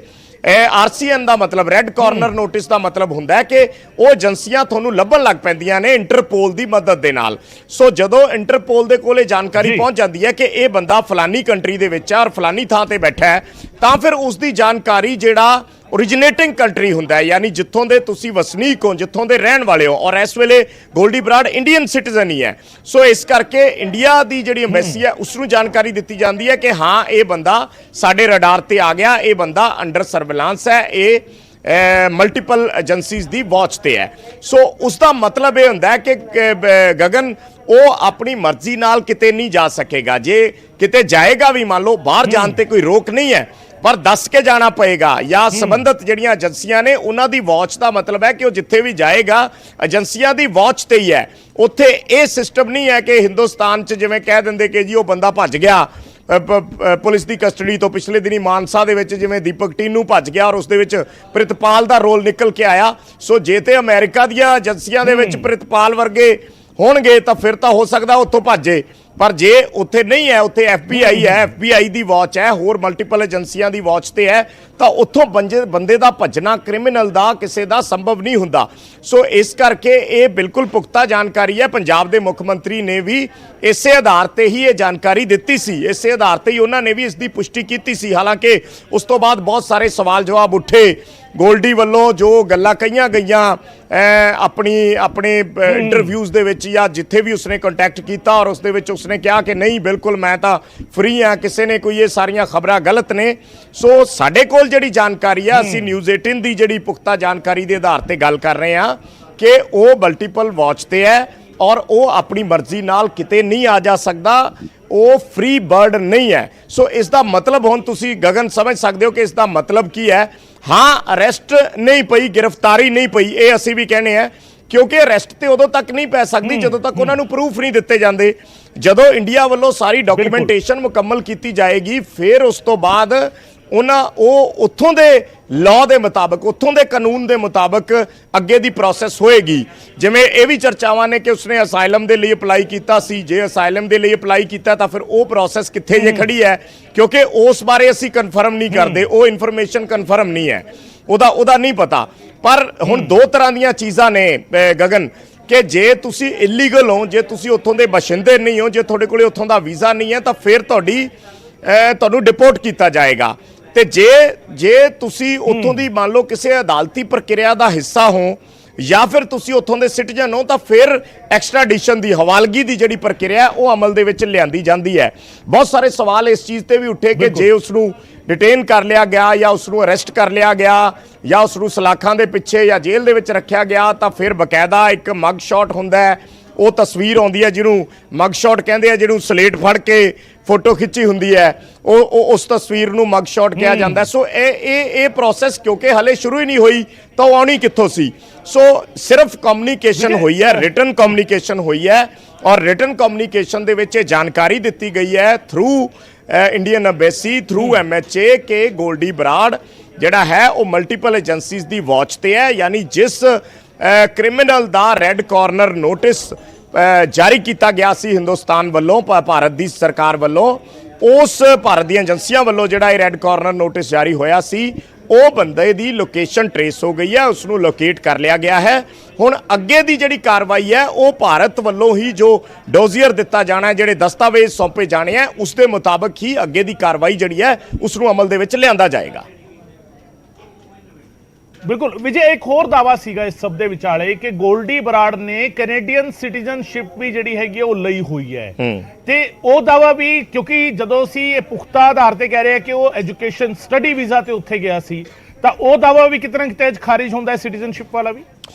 RCN ਦਾ ਮਤਲਬ ਰੈੱਡ ਕਾਰਨਰ ਨੋਟਿਸ ਦਾ ਮਤਲਬ ਹੁੰਦਾ ਹੈ ਕਿ ਉਹ ਏਜੰਸੀਆਂ ਤੁਹਾਨੂੰ ਲੱਭਣ ਲੱਗ ਪੈਂਦੀਆਂ ਨੇ ਇੰਟਰਪੋਲ ਦੀ ਮਦਦ ਦੇ ਨਾਲ। ਸੋ ਜਦੋਂ ਇੰਟਰਪੋਲ ਦੇ ਕੋਲੇ ਜਾਣਕਾਰੀ ਪਹੁੰਚ ਜਾਂਦੀ ਹੈ ਕਿ ਇਹ ਬੰਦਾ ਫਲਾਨੀ ਕੰਟਰੀ ਦੇ ਵਿੱਚ ਹੈ ਔਰ ਫਲਾਨੀ ਥਾਂ ਤੇ ਬੈਠਾ ਹੈ, ਤਾਂ ਫਿਰ ਉਸ ਦੀ ਜਾਣਕਾਰੀ ਜਿਹੜਾ ਓਰੀਜੀਨੇਟਿੰਗ ਕੰਟਰੀ ਹੁੰਦਾ ਹੈ, ਯਾਨੀ ਜਿੱਥੋਂ ਦੇ ਤੁਸੀਂ ਵਸਨੀਕ ਹੋ, ਜਿੱਥੋਂ ਦੇ ਰਹਿਣ ਵਾਲੇ ਹੋ, ਔਰ ਇਸ ਵੇਲੇ ਗੋਲਡੀ ਬਰਾੜ ਇੰਡੀਅਨ ਸਿਟੀਜ਼ਨ ਹੀ ਹੈ। ਸੋ ਇਸ ਕਰਕੇ ਇੰਡੀਆ ਦੀ ਜਿਹੜੀ ਐਮਬੈਸੀ ਹੈ ਉਸ ਨੂੰ ਜਾਣਕਾਰੀ ਦਿੱਤੀ ਜਾਂਦੀ ਹੈ ਕਿ ਹਾਂ ਇਹ ਬੰਦਾ ਸਾਡੇ ਰਡਾਰ ਤੇ ਆ ਗਿਆ, ਇਹ ਬੰਦਾ ਅੰਡਰ ਸਰਵੇਲਾਂਸ ਹੈ, ਇਹ ਮਲਟੀਪਲ ਏਜੰਸੀਜ਼ ਦੀ ਵਾਚ ਤੇ ਹੈ। ਸੋ ਉਸ ਦਾ ਮਤਲਬ ਇਹ ਹੁੰਦਾ ਹੈ ਕਿ ਗਗਨ ਉਹ ਆਪਣੀ ਮਰਜ਼ੀ ਨਾਲ ਕਿਤੇ ਨਹੀਂ ਜਾ ਸਕੇਗਾ। ਜੇ ਕਿਤੇ ਜਾਏਗਾ ਵੀ, ਮੰਨ ਲਓ ਬਾਹਰ ਜਾਣ ਤੇ ਕੋਈ ਰੋਕ ਨਹੀਂ ਹੈ, ਪਰ ਦੱਸ ਕੇ ਜਾਣਾ ਪਏਗਾ ਜਾਂ ਸੰਬੰਧਿਤ ਜਿਹੜੀਆਂ ਏਜੰਸੀਆਂ ਨੇ ਉਹਨਾਂ ਦੀ ਵਾਚ ਦਾ ਮਤਲਬ ਹੈ ਕਿ ਉਹ ਜਿੱਥੇ ਵੀ ਜਾਏਗਾ ਏਜੰਸੀਆਂ ਦੀ ਵਾਚ ਤੇ ਹੀ ਹੈ। ਉੱਥੇ ਇਹ ਸਿਸਟਮ ਨਹੀਂ ਹੈ ਕਿ ਹਿੰਦੁਸਤਾਨ 'ਚ ਜਿਵੇਂ ਕਹਿ ਦਿੰਦੇ ਕਿ ਜੀ ਉਹ ਬੰਦਾ ਭੱਜ ਗਿਆ ਪੁਲਿਸ ਦੀ ਕਸਟਡੀ ਤੋਂ। ਪਿਛਲੇ ਦਿਨੀ ਮਾਨਸਾ ਦੇ ਵਿੱਚ ਜਿਵੇਂ ਦੀਪਕ ਟੀਨੂ ਭੱਜ ਗਿਆ ਔਰ ਉਸ ਦੇ ਵਿੱਚ ਪ੍ਰਿਤਪਾਲ ਦਾ ਰੋਲ ਨਿਕਲ ਕੇ ਆਇਆ। ਸੋ ਜੇ ਤੇ ਅਮਰੀਕਾ ਦੀਆਂ ਏਜੰਸੀਆਂ ਦੇ ਵਿੱਚ ਪ੍ਰਿਤਪਾਲ ਵਰਗੇ ਹੋਣਗੇ ਤਾਂ ਫਿਰ ਤਾਂ ਹੋ ਸਕਦਾ ਉੱਥੋਂ ਭੱਜੇ, ਪਰ ਜੇ ਉੱਥੇ ਨਹੀਂ ਹੈ, ਉੱਥੇ FBI ਹੈ, FBI ਦੀ ਵਾਚ ਹੈ, ਹੋਰ ਮਲਟੀਪਲ ਏਜੰਸੀਆਂ ਦੀ ਵਾਚ ਤੇ ਹੈ, ਤਾਂ ਉੱਥੋਂ ਬੰਦੇ ਦਾ ਭੱਜਣਾ, ਕ੍ਰਿਮੀਨਲ ਦਾ, ਕਿਸੇ ਦਾ ਸੰਭਵ ਨਹੀਂ ਹੁੰਦਾ। ਸੋ ਇਸ ਕਰਕੇ ਇਹ ਬਿਲਕੁਲ ਪੁਖਤਾ ਜਾਣਕਾਰੀ ਹੈ। ਪੰਜਾਬ ਦੇ ਮੁੱਖ ਮੰਤਰੀ ਨੇ ਵੀ ਇਸੇ ਆਧਾਰ ਤੇ ਹੀ ਇਹ ਜਾਣਕਾਰੀ ਦਿੱਤੀ ਸੀ, ਇਸੇ ਆਧਾਰ ਤੇ ਹੀ ਉਹਨਾਂ ਨੇ ਵੀ ਇਸ ਦੀ ਪੁਸ਼ਟੀ ਕੀਤੀ ਸੀ। ਹਾਲਾਂਕਿ ਉਸ ਤੋਂ ਬਾਅਦ ਬਹੁਤ ਸਾਰੇ ਸਵਾਲ ਜਵਾਬ ਉੱਠੇ। ਗੋਲਡੀ ਵੱਲੋਂ ਜੋ ਗੱਲਾਂ ਕਹੀਆਂ ਗਈਆਂ ਆਪਣੇ ਇੰਟਰਵਿਊਜ਼ ਦੇ ਵਿੱਚ ਜਾਂ ਜਿੱਥੇ ਵੀ ਉਸਨੇ ਕੰਟੈਕਟ ਕੀਤਾ, ਔਰ ਉਸ ਦੇ ਵਿੱਚ ਉਸਨੇ ਕਿਹਾ ਕਿ ਨਹੀਂ ਬਿਲਕੁਲ ਮੈਂ ਤਾਂ ਫ੍ਰੀ ਹਾਂ, ਕਿਸੇ ਨੇ ਕੋਈ ਇਹ ਸਾਰੀਆਂ ਖਬਰਾਂ ਗਲਤ ਨੇ। ਸੋ ਸਾਡੇ ਕੋਲ ਜਿਹੜੀ ਜਾਣਕਾਰੀ ਆ, ਅਸੀਂ ਨਿਊਜ਼ 18 ਦੀ ਜਿਹੜੀ ਪੁਖਤਾ ਜਾਣਕਾਰੀ ਦੇ ਆਧਾਰ ਤੇ ਗੱਲ ਕਰ ਰਹੇ ਹਾਂ ਕਿ ਉਹ ਮਲਟੀਪਲ ਵਾਚ ਤੇ ਹੈ ਔਰ ਉਹ ਆਪਣੀ ਮਰਜ਼ੀ ਨਾਲ ਕਿਤੇ ਨਹੀਂ ਆ ਜਾ ਸਕਦਾ, ਉਹ ਫ੍ਰੀ ਬਰਡ ਨਹੀਂ ਹੈ। ਸੋ ਇਸ ਦਾ ਮਤਲਬ ਹੁਣ ਤੁਸੀਂ ਗਗਨ ਸਮਝ ਸਕਦੇ ਹੋ ਕਿ ਇਸ ਦਾ ਮਤਲਬ ਕੀ ਹੈ। ਹਾਂ, ਅਰੈਸਟ ਨਹੀਂ ਪਈ, ਗ੍ਰਿਫਤਾਰੀ ਨਹੀਂ ਪਈ, ਇਹ ਅਸੀਂ ਵੀ ਕਹਿੰਦੇ ਆ, ਕਿਉਂਕਿ ਅਰੈਸਟ ਤੇ ਉਦੋਂ ਤੱਕ ਨਹੀਂ ਪੈ ਸਕਦੀ ਜਦੋਂ ਤੱਕ ਉਹਨਾਂ ਨੂੰ ਪ੍ਰੂਫ ਨਹੀਂ ਦਿੱਤੇ ਜਾਂਦੇ। ਜਦੋਂ ਇੰਡੀਆ ਵੱਲੋਂ ਸਾਰੀ ਡਾਕੂਮੈਂਟੇਸ਼ਨ ਮੁਕੰਮਲ ਕੀਤੀ ਜਾਏਗੀ, ਫਿਰ ਉਸ ਤੋਂ ਬਾਅਦ ਉਹ ਉੱਥੋਂ ਦੇ ਲਾਅ ਦੇ ਮੁਤਾਬਕ, ਉੱਥੋਂ ਦੇ ਕਾਨੂੰਨ ਦੇ ਮੁਤਾਬਕ ਅੱਗੇ ਦੀ ਪ੍ਰੋਸੈਸ ਹੋਏਗੀ। ਜਿਵੇਂ ਇਹ ਵੀ ਚਰਚਾਵਾਂ ਨੇ ਕਿ ਉਸਨੇ ਅਸਾਈਲਮ ਦੇ ਲਈ ਅਪਲਾਈ ਕੀਤਾ ਸੀ, ਜੇ ਅਸਾਈਲਮ ਦੇ ਲਈ ਅਪਲਾਈ ਕੀਤਾ ਤਾਂ ਫਿਰ ਉਹ ਪ੍ਰੋਸੈਸ ਕਿੱਥੇ ਜੇ ਖੜੀ ਹੈ, ਕਿਉਂਕਿ ਉਸ ਬਾਰੇ ਅਸੀਂ ਕਨਫਰਮ ਨਹੀਂ ਕਰਦੇ, ਉਹ ਇਨਫੋਰਮੇਸ਼ਨ ਕਨਫਰਮ ਨਹੀਂ ਹੈ, ਉਹਦਾ ਨਹੀਂ ਪਤਾ। ਪਰ ਹੁਣ ਦੋ ਤਰ੍ਹਾਂ ਦੀਆਂ ਚੀਜ਼ਾਂ ਨੇ ਗਗਨ, ਕਿ ਜੇ ਤੁਸੀਂ ਇਲੀਗਲ ਹੋ, ਜੇ ਤੁਸੀਂ ਉੱਥੋਂ ਦੇ ਬਸ਼ਿੰਦੇ ਨਹੀਂ ਹੋ, ਜੇ ਤੁਹਾਡੇ ਕੋਲੇ ਉੱਥੋਂ ਦਾ ਵੀਜ਼ਾ ਨਹੀਂ ਹੈ, ਤਾਂ ਫਿਰ ਤੁਹਾਨੂੰ ਡਿਪੋਰਟ ਕੀਤਾ ਜਾਏਗਾ। ਤੇ ਜੇ ਤੁਸੀਂ ਉੱਥੋਂ ਦੀ ਮੰਨ ਲਓ ਕਿਸੇ ਅਦਾਲਤੀ ਪ੍ਰਕਿਰਿਆ ਦਾ ਹਿੱਸਾ ਹੋ ਜਾਂ ਫਿਰ ਤੁਸੀਂ ਉੱਥੋਂ ਦੇ ਸਿਟੀਜ਼ਨ ਹੋ, ਤਾਂ ਫਿਰ ਐਕਸਟ੍ਰਾਡੀਸ਼ਨ ਦੀ, ਹਵਾਲਗੀ ਦੀ ਜਿਹੜੀ ਪ੍ਰਕਿਰਿਆ ਉਹ ਅਮਲ ਦੇ ਵਿੱਚ ਲਿਆਂਦੀ ਜਾਂਦੀ ਹੈ। ਬਹੁਤ ਸਾਰੇ ਸਵਾਲ ਇਸ ਚੀਜ਼ ਤੇ ਵੀ ਉੱਠੇ ਕਿ ਜੇ ਉਸ ਨੂੰ ਡਿਟੇਨ ਕਰ ਲਿਆ ਗਿਆ ਜਾਂ ਉਸ ਨੂੰ ਅਰੈਸਟ ਕਰ ਲਿਆ ਗਿਆ ਜਾਂ ਉਸ ਨੂੰ ਸਲਾਖਾਂ ਦੇ ਪਿੱਛੇ ਜਾਂ ਜੇਲ੍ਹ ਦੇ ਵਿੱਚ ਰੱਖਿਆ ਗਿਆ, ਤਾਂ ਫਿਰ ਬਕਾਇਦਾ ਇੱਕ ਮਗ ਸ਼ਾਟ ਹੁੰਦਾ ਹੈ, ਉਹ ਤਸਵੀਰ ਆਉਂਦੀ ਹੈ ਜਿਹਨੂੰ ਮਗ ਸ਼ਾਟ ਕਹਿੰਦੇ ਆ, ਜਿਹਨੂੰ ਸਲੇਟ ਫੜ ਕੇ ਫੋਟੋ ਖਿੱਚੀ ਹੁੰਦੀ ਹੈ, ਉਹ ਉਸ ਤਸਵੀਰ ਨੂੰ ਮਗ ਸ਼ਾਟ ਕਿਹਾ ਜਾਂਦਾ। ਸੋ ਇਹ ਪ੍ਰੋਸੈਸ ਕਿਉਂਕਿ ਹਲੇ ਸ਼ੁਰੂ ਹੀ ਨਹੀਂ ਹੋਈ, ਤਾਂ ਉਹ ਆਉਣੀ ਕਿੱਥੋਂ ਸੀ। ਸੋ ਸਿਰਫ ਕਮਿਊਨੀਕੇਸ਼ਨ ਹੋਈ ਹੈ, ਰਿਟਨ ਕਮਿਊਨੀਕੇਸ਼ਨ ਹੋਈ ਹੈ, ਔਰ ਰਿਟਨ ਕਮਿਊਨੀਕੇਸ਼ਨ ਦੇ ਵਿੱਚ ਇਹ ਜਾਣਕਾਰੀ ਦਿੱਤੀ ਗਈ ਹੈ through Indian embassy, through MHA, ਕਿ ਗੋਲਡੀ ਬਰਾੜ ਜਿਹੜਾ ਹੈ ਉਹ ਮਲਟੀਪਲ ਏਜੰਸੀਜ਼ ਦੀ ਵਾਚ ਤੇ ਹੈ। ਯਾਨੀ ਜਿਸ ਕ੍ਰਿਮੀਨਲ ਦਾ ਰੈੱਡ ਕਾਰਨਰ ਨੋਟਿਸ ਜਾਰੀ ਕੀਤਾ ਗਿਆ ਸੀ ਹਿੰਦੁਸਤਾਨ ਵੱਲੋਂ, ਭਾਰਤ ਦੀ ਸਰਕਾਰ ਵੱਲੋਂ, ਉਸ ਭਾਰਤ ਦੀਆਂ ਏਜੰਸੀਆਂ ਵੱਲੋਂ ਜਿਹੜਾ ਇਹ ਰੈੱਡ ਕਾਰਨਰ ਨੋਟਿਸ ਜਾਰੀ ਹੋਇਆ ਸੀ, ਉਹ ਬੰਦੇ ਦੀ ਲੋਕੇਸ਼ਨ ਟਰੇਸ ਹੋ ਗਈ ਹੈ, ਉਸ ਨੂੰ ਲੋਕੇਟ ਕਰ ਲਿਆ ਗਿਆ ਹੈ। ਹੁਣ ਅੱਗੇ ਦੀ ਜਿਹੜੀ ਕਾਰਵਾਈ ਹੈ ਉਹ ਭਾਰਤ ਵੱਲੋਂ ਹੀ ਜੋ ਡੋਜ਼ੀਅਰ ਦਿੱਤਾ ਜਾਣਾ, ਜਿਹੜੇ ਦਸਤਾਵੇਜ਼ ਸੌਂਪੇ ਜਾਣੇ ਆ, ਉਸ ਦੇ ਮੁਤਾਬਕ ਹੀ ਅੱਗੇ ਦੀ ਕਾਰਵਾਈ ਜਿਹੜੀ ਹੈ ਉਸ ਨੂੰ ਅਮਲ ਦੇ ਵਿੱਚ ਲਿਆਂਦਾ ਜਾਏਗਾ। ਬਿਲਕੁਲ ਵਿਜੇ, ਇੱਕ ਹੋਰ ਦਾਵਾ ਸੀਗਾ ਇਸ ਸਭ ਦੇ ਵਿਚਾਲੇ ਕਿ ਗੋਲਡੀ ਬਰਾੜ ਨੇ ਕੈਨੇਡੀਅਨ ਸਿਟੀਜ਼ਨਸ਼ਿਪ ਵੀ ਜਿਹੜੀ ਹੈਗੀ ਉਹ ਲਈ ਹੋਈ ਹੈ, ਤੇ ਉਹ ਦਾਵਾ ਵੀ, ਕਿਉਂਕਿ ਜਦੋਂ ਅਸੀਂ ਇਹ ਪੁਖਤਾ ਆਧਾਰ ਤੇ ਕਹਿ ਰਹੇ ਹਾਂ ਕਿ ਉਹ ਐਜੂਕੇਸ਼ਨ ਸਟੱਡੀ ਵੀਜ਼ਾ ਤੇ ਉੱਥੇ ਗਿਆ ਸੀ, ਤਾਂ ਉਹ ਦਾਵਾ ਵੀ ਕਿਤੇ ਨਾ ਕਿਤੇ ਖਾਰਿਜ ਹੁੰਦਾ ਹੈ, ਸਿਟੀਜ਼ਨਸ਼ਿਪ ਵਾਲਾ ਵੀ।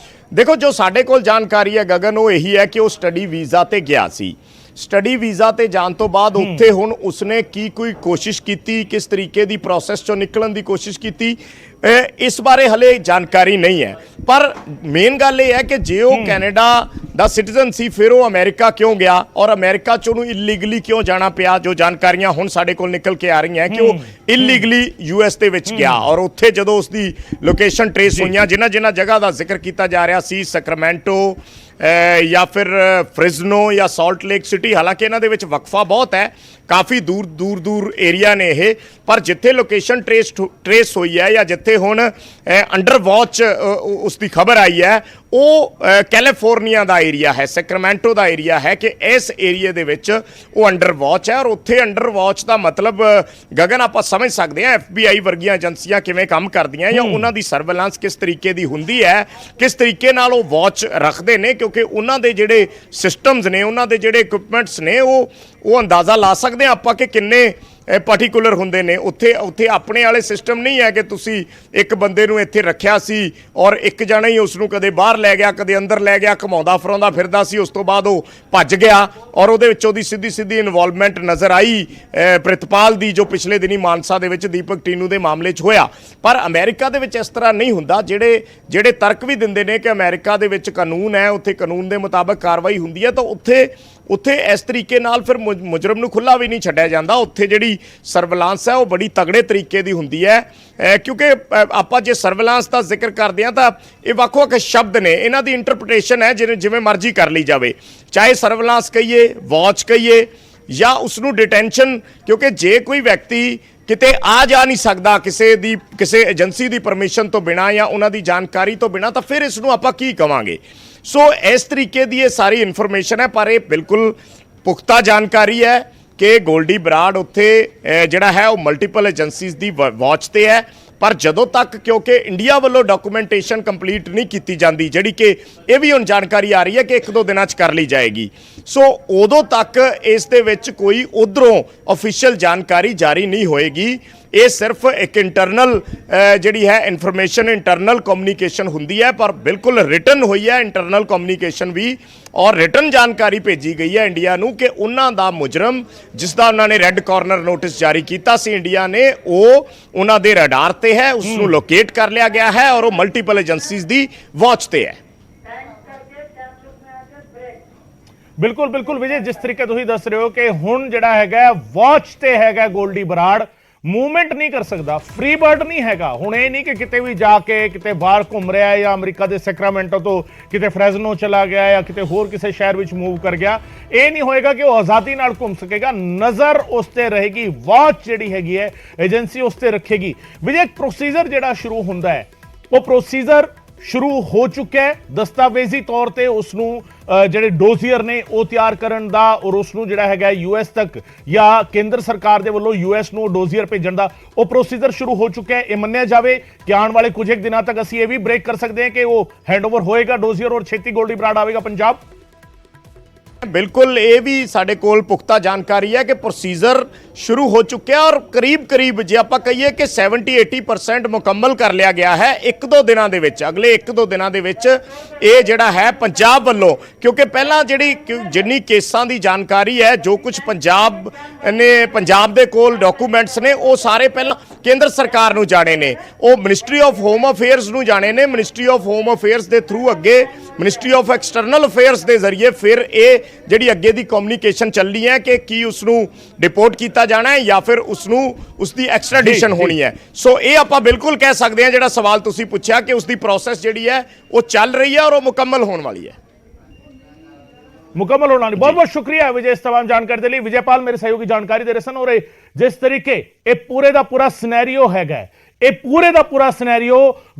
ਦੇਖੋ, ਜੋ ਸਾਡੇ ਕੋਲ ਜਾਣਕਾਰੀ ਹੈ ਗਗਨ, ਉਹ ਇਹੀ ਹੈ ਕਿ ਉਹ ਸਟੱਡੀ ਵੀਜ਼ਾ ਤੇ ਗਿਆ ਸੀ। ਸਟੱਡੀ ਵੀਜ਼ਾ ਤੇ ਜਾਣ ਤੋਂ ਬਾਅਦ ਉੱਥੇ ਹੁਣ ਉਸਨੇ ਕੀ ਕੋਈ ਕੋਸ਼ਿਸ਼ ਕੀਤੀ, ਕਿਸ ਤਰੀਕੇ ਦੀ ਪ੍ਰੋਸੈਸ ਚੋਂ ਨਿਕਲਣ ਦੀ ਕੋਸ਼ਿਸ਼ ਕੀਤੀ, ਇਸ ਬਾਰੇ ਹਲੇ ਜਾਣਕਾਰੀ ਨਹੀਂ ਹੈ। ਪਰ ਮੇਨ ਗੱਲ ਇਹ ਹੈ ਕਿ ਜੇ ਉਹ ਕੈਨੇਡਾ ਦਾ ਸਿਟੀਜ਼ਨ ਸੀ, ਫਿਰ ਉਹ ਅਮਰੀਕਾ ਕਿਉਂ ਗਿਆ ਔਰ ਅਮਰੀਕਾ 'ਚ ਉਹਨੂੰ ਇਲੀਗਲੀ ਕਿਉਂ ਜਾਣਾ ਪਿਆ। ਜੋ ਜਾਣਕਾਰੀਆਂ ਹੁਣ ਸਾਡੇ ਕੋਲ ਨਿਕਲ ਕੇ ਆ ਰਹੀਆਂ ਕਿ ਉਹ ਇਲੀਗਲੀ US ਦੇ ਵਿੱਚ ਗਿਆ, ਔਰ ਉੱਥੇ ਜਦੋਂ ਉਸਦੀ ਲੋਕੇਸ਼ਨ ਟਰੇਸ ਹੋਈਆਂ, ਜਿਨ੍ਹਾਂ ਜਗ੍ਹਾ ਦਾ ਜ਼ਿਕਰ ਕੀਤਾ ਜਾ ਰਿਹਾ ਸੀ, ਸੈਕਰਾਮੈਂਟੋ ਜਾਂ ਫਿਰ ਫ੍ਰਿਜ਼ਨੋ ਜਾਂ ਸਾਲਟ ਲੇਕ ਸਿਟੀ, ਹਾਲਾਂਕਿ ਇਹਨਾਂ ਦੇ ਵਿੱਚ ਵਕਫਾ ਬਹੁਤ ਹੈ, ਕਾਫੀ ਦੂਰ ਏਰੀਆ ਨੇ ਇਹ, ਪਰ ਜਿੱਥੇ ਲੋਕੇਸ਼ਨ ਟਰੇਸ ਹੋਈ ਹੈ ਜਾਂ ਜਿੱਥੇ ਹੁਣ ਅੰਡਰ ਵਾਚ ਉਸ ਦੀ ਖਬਰ ਆਈ ਹੈ, ਉਹ ਕੈਲੀਫੋਰਨੀਆ ਦਾ ਏਰੀਆ ਹੈ, ਸੈਕਰਾਮੈਂਟੋ ਦਾ ਏਰੀਆ ਹੈ, ਕਿ ਇਸ ਏਰੀਏ ਦੇ ਵਿੱਚ ਉਹ ਅੰਡਰ ਵਾਚ ਹੈ। ਔਰ ਉੱਥੇ ਅੰਡਰ ਵਾਚ ਦਾ ਮਤਲਬ ਗਗਨ ਆਪਾਂ ਸਮਝ ਸਕਦੇ ਹਾਂ FBI ਵਰਗੀਆਂ ਏਜੰਸੀਆਂ ਕਿਵੇਂ ਕੰਮ ਕਰਦੀਆਂ ਜਾਂ ਉਹਨਾਂ ਦੀ ਸਰਵੇਲੈਂਸ ਕਿਸ ਤਰੀਕੇ ਦੀ ਹੁੰਦੀ ਹੈ, ਕਿਸ ਤਰੀਕੇ ਨਾਲ ਉਹ ਵਾਚ ਰੱਖਦੇ ਨੇ, ਕਿਉਂਕਿ ਉਹਨਾਂ ਦੇ ਜਿਹੜੇ ਸਿਸਟਮਸ ਨੇ, ਉਹਨਾਂ ਦੇ ਜਿਹੜੇ ਇਕਵਿਪਮੈਂਟਸ ਨੇ, ਉਹ ਅੰਦਾਜ਼ਾ ਲਾ ਸਕਦੇ ਹਾਂ ਆਪਾਂ ਕਿ ਕਿੰਨੇ ਪਾਰਟੀਕੂਲਰ ਹੁੰਦੇ ਨੇ। ਉੱਥੇ ਆਪਣੇ ਵਾਲੇ ਸਿਸਟਮ ਨਹੀਂ ਹੈ ਕਿ ਤੁਸੀਂ ਇੱਕ ਬੰਦੇ ਨੂੰ ਇੱਥੇ ਰੱਖਿਆ ਸੀ ਔਰ ਇੱਕ ਜਣਾ ਹੀ ਉਸ ਨੂੰ ਕਦੇ ਬਾਹਰ ਲੈ ਗਿਆ, ਕਦੇ ਅੰਦਰ ਲੈ ਗਿਆ, ਘਮਾਉਂਦਾ ਫਿਰਾਉਂਦਾ ਫਿਰਦਾ ਸੀ, ਉਸ ਤੋਂ ਬਾਅਦ ਉਹ ਭੱਜ ਗਿਆ ਔਰ ਉਹਦੇ ਵਿੱਚ ਉਹਦੀ ਸਿੱਧੀ ਇਨਵੋਲਵਮੈਂਟ ਨਜ਼ਰ ਆਈ ਪ੍ਰਿਤਪਾਲ ਦੀ, ਜੋ ਪਿਛਲੇ ਦਿਨੀ ਮਾਨਸਾ ਦੇ ਵਿੱਚ ਦੀਪਕ ਟੀਨੂ ਦੇ ਮਾਮਲੇ 'ਚ ਹੋਇਆ। ਪਰ ਅਮਰੀਕਾ ਦੇ ਵਿੱਚ ਇਸ ਤਰ੍ਹਾਂ ਨਹੀਂ ਹੁੰਦਾ। ਜਿਹੜੇ ਤਰਕ ਵੀ ਦਿੰਦੇ ਨੇ ਕਿ ਅਮਰੀਕਾ ਦੇ ਵਿੱਚ ਕਾਨੂੰਨ ਹੈ, ਉੱਥੇ ਕਾਨੂੰਨ ਦੇ ਮੁਤਾਬਕ ਕਾਰਵਾਈ ਹੁੰਦੀ ਹੈ, ਤਾਂ ਉੱਥੇ ਇਸ ਤਰੀਕੇ ਨਾਲ ਫਿਰ ਮੁਜਰਮ ਨੂੰ ਖੁੱਲ੍ਹਾ ਵੀ ਨਹੀਂ ਛੱਡਿਆ ਜਾਂਦਾ। ਉੱਥੇ ਜਿਹੜੀ ਸਰਵੇਲਾਂਸ ਹੈ ਉਹ ਬੜੀ ਤਗੜੇ ਤਰੀਕੇ ਦੀ ਹੁੰਦੀ ਹੈ, ਕਿਉਂਕਿ ਆਪਾਂ ਜੇ ਸਰਵੇਲਾਂਸ ਦਾ ਜ਼ਿਕਰ ਕਰਦੇ ਹਾਂ ਤਾਂ ਇਹ ਵੱਖ-ਵੱਖ ਸ਼ਬਦ ਨੇ, ਇਹਨਾਂ ਦੀ ਇੰਟਰਪ੍ਰੀਟੇਸ਼ਨ ਹੈ ਜਿਵੇਂ ਮਰਜ਼ੀ ਕਰ ਲਈ ਜਾਵੇ, ਚਾਹੇ ਸਰਵੇਲਾਂਸ ਕਹੀਏ, ਵਾਚ ਕਹੀਏ, ਜਾਂ ਉਸ ਨੂੰ ਡਿਟੈਂਸ਼ਨ, ਕਿਉਂਕਿ ਜੇ ਕੋਈ ਵਿਅਕਤੀ ਕਿਤੇ ਆ ਜਾ ਨਹੀਂ ਸਕਦਾ ਕਿਸੇ ਏਜੰਸੀ ਦੀ ਪਰਮਿਸ਼ਨ ਤੋਂ ਬਿਨਾ ਜਾਂ ਉਹਨਾਂ ਦੀ ਜਾਣਕਾਰੀ ਤੋਂ ਬਿਨਾ, ਤਾਂ ਫਿਰ ਇਸ ਨੂੰ ਆਪਾਂ ਕੀ ਕਵਾਂਗੇ। ਸੋ ਇਸ ਤਰੀਕੇ ਦੀ ਇਹ ਸਾਰੀ ਇਨਫੋਰਮੇਸ਼ਨ ਹੈ, ਪਰ ਇਹ ਬਿਲਕੁਲ ਪੁਖਤਾ ਜਾਣਕਾਰੀ ਹੈ ਕਿ ਗੋਲਡੀ ਬਰਾੜ ਉੱਥੇ ਜਿਹੜਾ ਹੈ ਉਹ ਮਲਟੀਪਲ ਏਜੰਸੀਜ਼ ਦੀ ਵਾਚ ਤੇ ਹੈ। ਪਰ ਜਦੋਂ ਤੱਕ, ਕਿਉਂਕਿ ਇੰਡੀਆ ਵੱਲੋਂ ਡਾਕੂਮੈਂਟੇਸ਼ਨ ਕੰਪਲੀਟ ਨਹੀਂ ਕੀਤੀ ਜਾਂਦੀ, ਜਿਹੜੀ ਕਿ ਇਹ ਵੀ ਹੁਣ ਜਾਣਕਾਰੀ ਆ ਰਹੀ ਹੈ ਕਿ 1-2 ਦਿਨਾਂ 'ਚ ਕਰ ਲਈ ਜਾਏਗੀ, ਸੋ ਉਦੋਂ ਤੱਕ ਇਸ ਦੇ ਵਿੱਚ ਕੋਈ ਉਧਰੋਂ ਅਫੀਸ਼ੀਅਲ ਜਾਣਕਾਰੀ ਜਾਰੀ ਨਹੀਂ ਹੋਏਗੀ। ਇਹ ਸਿਰਫ ਇੱਕ ਇੰਟਰਨਲ ਜਿਹੜੀ ਹੈ ਇਨਫੋਰਮੇਸ਼ਨ, ਇੰਟਰਨਲ ਕਮਿਊਨੀਕੇਸ਼ਨ ਹੁੰਦੀ ਹੈ, ਪਰ ਬਿਲਕੁਲ ਰਿਟਨ ਹੋਈ ਹੈ ਇੰਟਰਨਲ ਕਮਿਊਨੀਕੇਸ਼ਨ ਵੀ, ਔਰ ਰਿਟਨ ਜਾਣਕਾਰੀ ਭੇਜੀ ਗਈ ਹੈ ਇੰਡੀਆ ਨੂੰ ਕਿ ਉਹਨਾਂ ਦਾ ਮੁਜਰਮ, ਜਿਸ ਦਾ ਉਹਨਾਂ ਨੇ ਰੈੱਡ ਕਾਰਨਰ ਨੋਟਿਸ ਜਾਰੀ ਕੀਤਾ ਸੀ ਇੰਡੀਆ ਨੇ, ਉਹ ਉਹਨਾਂ ਦੇ ਰਡਾਰ ਤੇ ਹੈ, ਉਸ ਨੂੰ ਲੋਕੇਟ ਕਰ ਲਿਆ ਗਿਆ ਹੈ ਔਰ ਉਹ ਮਲਟੀਪਲ ਏਜੰਸੀਜ਼ ਦੀ ਵਾਚ ਤੇ ਹੈ। ਬਿਲਕੁਲ ਬਿਲਕੁਲ ਵਿਜੇ, ਜਿਸ ਤਰੀਕੇ ਤੁਸੀਂ ਦੱਸ ਰਹੇ ਹੋ ਕਿ ਹੁਣ ਜਿਹੜਾ ਹੈਗਾ ਵਾਚ ਤੇ ਹੈਗਾ ਗੋਲਡੀ ਬਰਾੜ, ਮੂਵਮੈਂਟ ਨਹੀਂ ਕਰ ਸਕਦਾ, ਫ੍ਰੀ ਬਰਡ ਨਹੀਂ ਹੈਗਾ। ਹੁਣ ਇਹ ਨਹੀਂ ਕਿ ਕਿਤੇ ਵੀ ਜਾ ਕੇ ਕਿਤੇ ਬਾਹਰ ਘੁੰਮ ਰਿਹਾ ਹੈ ਜਾਂ ਅਮਰੀਕਾ ਦੇ ਸੈਕਰਾਮੈਂਟੋ ਤੋਂ ਕਿਤੇ ਫ੍ਰੈਜ਼ਨੋ ਚਲਾ ਗਿਆ ਜਾਂ ਕਿਤੇ ਹੋਰ ਕਿਸੇ ਸ਼ਹਿਰ ਵਿੱਚ ਮੂਵ ਕਰ ਗਿਆ। ਇਹ ਨਹੀਂ ਹੋਏਗਾ ਕਿ ਉਹ ਆਜ਼ਾਦੀ ਨਾਲ ਘੁੰਮ ਸਕੇਗਾ, ਨਜ਼ਰ ਉਸ ਤੇ ਰਹੇਗੀ, ਵਾਚ ਜਿਹੜੀ ਹੈਗੀ ਹੈ ਏਜੰਸੀ ਉਸ ਤੇ ਰੱਖੇਗੀ। ਵਿਜੇ, ਪ੍ਰੋਸੀਜਰ ਜਿਹੜਾ ਸ਼ੁਰੂ ਹੁੰਦਾ ਹੈ ਉਹ ਪ੍ਰੋਸੀਜਰ ਸ਼ੁਰੂ ਹੋ ਚੁੱਕਾ ਹੈ, ਦਸਤਾਵੇਜ਼ੀ ਤੌਰ ਤੇ ਉਸ ਨੂੰ ਜਿਹੜੇ ਡੋਜ਼ੀਅਰ ਨੇ ਉਹ ਤਿਆਰ ਕਰਨ ਦਾ ਔਰ ਉਸ ਨੂੰ ਜਿਹੜਾ ਹੈਗਾ ਯੂਐਸ ਤੱਕ ਜਾਂ ਕੇਂਦਰ ਸਰਕਾਰ ਦੇ ਵੱਲੋਂ ਯੂਐਸ ਨੂੰ ਡੋਜ਼ੀਅਰ ਭੇਜਣ ਦਾ ਉਹ ਪ੍ਰੋਸੀਜਰ ਸ਼ੁਰੂ ਹੋ ਚੁੱਕਾ ਹੈ। ਇਹ ਮੰਨਿਆ ਜਾਵੇ ਕਿ ਆਉਣ ਵਾਲੇ ਕੁਝ ਇੱਕ ਦਿਨਾਂ ਤੱਕ ਅਸੀਂ ਇਹ ਵੀ ਬ੍ਰੇਕ ਕਰ ਸਕਦੇ ਹਾਂ ਕਿ ਉਹ ਹੈਂਡਓਵਰ ਹੋਏਗਾ ਡੋਜ਼ੀਅਰ ਔਰ ਛੇਤੀ ਗੋਲਡੀ ਬਰਾੜ ਆਵੇਗਾ ਪੰਜਾਬ। ਬਿਲਕੁਲ, ਇਹ ਵੀ ਸਾਡੇ ਕੋਲ ਪੁਖਤਾ ਜਾਣਕਾਰੀ ਹੈ ਕਿ ਪ੍ਰੋਸੀਜਰ ਸ਼ੁਰੂ ਹੋ ਚੁੱਕਿਆ ਔਰ ਕਰੀਬ ਜੇ ਆਪਾਂ ਕਹੀਏ ਕਿ 70-80% ਮੁਕੰਮਲ ਕਰ ਲਿਆ ਗਿਆ ਹੈ 1-2 ਦਿਨਾਂ ਦੇ ਵਿੱਚ। ਅਗਲੇ 1-2 ਦਿਨਾਂ ਦੇ ਵਿੱਚ ਇਹ ਜਿਹੜਾ ਹੈ ਪੰਜਾਬ ਵੱਲੋਂ, ਕਿਉਂਕਿ ਪਹਿਲਾਂ ਜਿੰਨੀ ਕੇਸਾਂ ਦੀ ਜਾਣਕਾਰੀ ਹੈ, ਜੋ ਕੁਝ ਪੰਜਾਬ ਦੇ ਕੋਲ ਡਾਕੂਮੈਂਟਸ ਨੇ, ਉਹ ਸਾਰੇ ਪਹਿਲਾਂ ਕੇਂਦਰ ਸਰਕਾਰ ਨੂੰ ਜਾਣੇ ਨੇ, ਉਹ ਮਿਨਿਸਟਰੀ ਆਫ ਹੋਮ ਅਫੇਅਰਸ ਨੂੰ ਜਾਣੇ ਨੇ। ਮਿਨਿਸਟਰੀ ਆਫ ਹੋਮ ਅਫੇਅਰਸ ਦੇ ਥਰੂ ਅੱਗੇ ਮਿਨਿਸਟਰੀ ਆਫ ਐਕਸਟਰਨਲ ਅਫੇਅਰਸ ਦੇ ਜ਼ਰੀਏ ਫਿਰ ਇਹ ਜਿਹੜੀ ਅੱਗੇ ਦੀ ਕਮਿਊਨੀਕੇਸ਼ਨ ਚੱਲਣੀ ਹੈ ਕਿ ਕੀ ਉਸ ਨੂੰ ਡਿਪੋਰਟ ਕੀਤਾ ਜਾਣਾ ਹੈ ਜਾਂ ਫਿਰ ਉਸ ਦੀ ਐਕਸਟ੍ਰੈਡੀਸ਼ਨ ਹੋਣੀ ਹੈ। ਸੋ ਇਹ ਆਪਾਂ ਬਿਲਕੁਲ ਕਹਿ ਸਕਦੇ ਹਾਂ, ਜਿਹੜਾ ਸਵਾਲ ਤੁਸੀਂ ਪੁੱਛਿਆ ਕਿ ਉਸ ਦੀ ਪ੍ਰੋਸੈਸ ਜਿਹੜੀ ਹੈ ਉਹ ਚੱਲ ਰਹੀ ਹੈ ਔਰ ਉਹ ਮੁਕੰਮਲ ਹੋਣ ਵਾਲੀ ਹੈ। ਮੁਕੰਮਲ ਹੋਣ ਵਾਲੀ। ਬਹੁਤ ਬਹੁਤ ਸ਼ੁਕਰੀਆ ਵਿਜੇ ਇਸ तमाम ਜਾਣਕਾਰੀ ਦੇ ਲਈ। ਵਿਜੇਪਾਲ ਮੇਰੇ ਸਹਿਯੋਗੀ ਜਾਣਕਾਰੀ ਦੇ ਰਹੇ ਸਨ। ਔਰ ਜਿਸ ਤਰੀਕੇ ਇਹ ਪੂਰੇ ਦਾ ਪੂਰਾ ਸਿਨੈਰੀਓ ਹੈਗਾ, ਇਹ ਪੂਰੇ ਦਾ ਪੂਰਾ ਸਿਨੈਰੀਓ